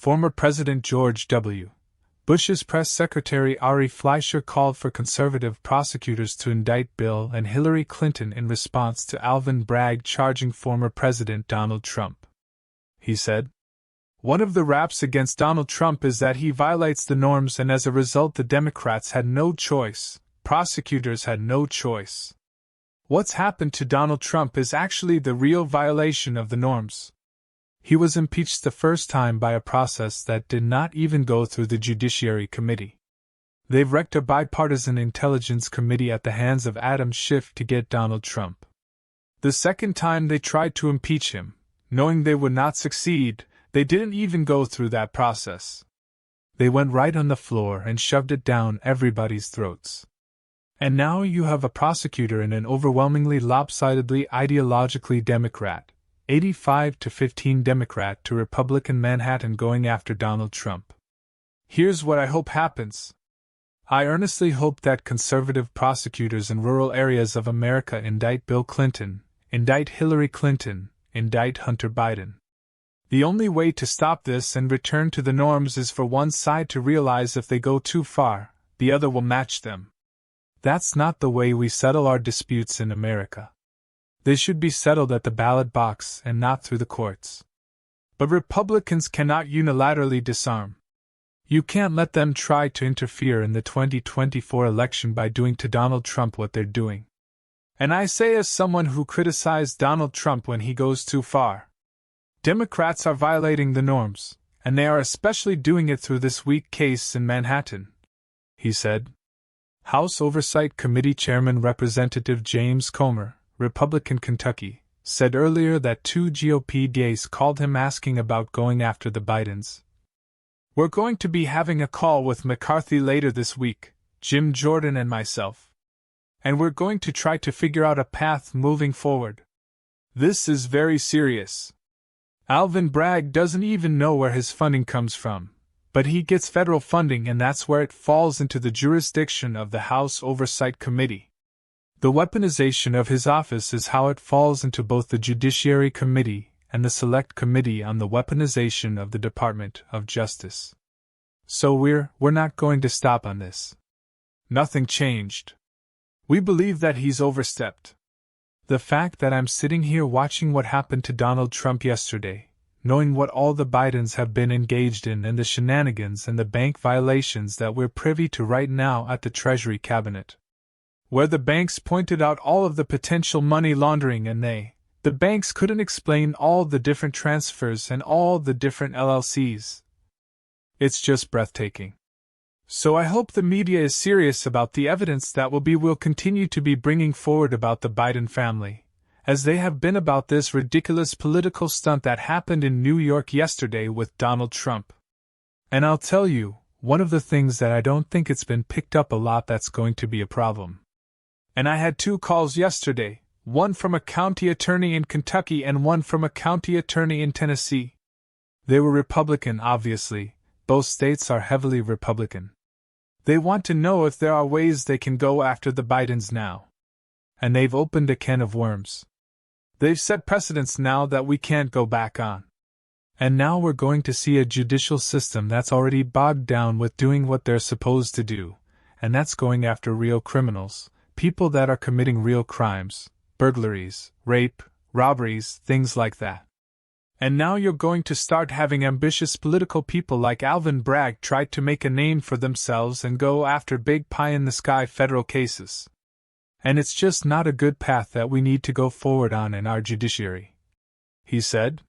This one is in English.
Former President George W. Bush's press secretary Ari Fleischer called for conservative prosecutors to indict Bill and Hillary Clinton in response to Alvin Bragg charging former President Donald Trump. He said, "One of the raps against Donald Trump is that he violates the norms, and as a result the Democrats had no choice, prosecutors had no choice. What's happened to Donald Trump is actually the real violation of the norms. He was impeached the first time by a process that did not even go through the Judiciary Committee. They've wrecked a bipartisan Intelligence Committee at the hands of Adam Schiff to get Donald Trump. The second time they tried to impeach him, knowing they would not succeed, they didn't even go through that process. They went right on the floor and shoved it down everybody's throats. And now you have a prosecutor in an overwhelmingly lopsidedly ideologically Democrat, 85-15 Democrat to Republican Manhattan going after Donald Trump. Here's what I hope happens. I earnestly hope that conservative prosecutors in rural areas of America indict Bill Clinton, indict Hillary Clinton, indict Hunter Biden. The only way to stop this and return to the norms is for one side to realize if they go too far, the other will match them. That's not the way we settle our disputes in America. They should be settled at the ballot box and not through the courts. But Republicans cannot unilaterally disarm. You can't let them try to interfere in the 2024 election by doing to Donald Trump what they're doing. And I say as someone who criticized Donald Trump when he goes too far. Democrats are violating the norms, and they are especially doing it through this weak case in Manhattan," he said. House Oversight Committee Chairman Representative James Comer, Republican Kentucky, said earlier that 2 GOP DAs called him asking about going after the Bidens. "We're going to be having a call with McCarthy later this week, Jim Jordan and myself. And we're going to try to figure out a path moving forward. This is very serious. Alvin Bragg doesn't even know where his funding comes from, but he gets federal funding, and that's where it falls into the jurisdiction of the House Oversight Committee. The weaponization of his office is how it falls into both the Judiciary Committee and the Select Committee on the Weaponization of the Department of Justice. So we're not going to stop on this. Nothing changed. We believe that he's overstepped. The fact that I'm sitting here watching what happened to Donald Trump yesterday, knowing what all the Bidens have been engaged in and the shenanigans and the bank violations that we're privy to right now at the Treasury Cabinet, where the banks pointed out all of the potential money laundering and the banks couldn't explain all the different transfers and all the different LLCs. It's just breathtaking. So I hope the media is serious about the evidence that we'll continue to be bringing forward about the Biden family, as they have been about this ridiculous political stunt that happened in New York yesterday with Donald Trump. And I'll tell you, one of the things that I don't think it's been picked up a lot that's going to be a problem. And I had 2 calls yesterday, one from a county attorney in Kentucky and one from a county attorney in Tennessee. They were Republican, obviously. Both states are heavily Republican. They want to know if there are ways they can go after the Bidens now. And they've opened a can of worms. They've set precedents now that we can't go back on. And now we're going to see a judicial system that's already bogged down with doing what they're supposed to do, and that's going after real criminals, people that are committing real crimes, burglaries, rape, robberies, things like that. And now you're going to start having ambitious political people like Alvin Bragg try to make a name for themselves and go after big pie-in-the-sky federal cases. And it's just not a good path that we need to go forward on in our judiciary," he said.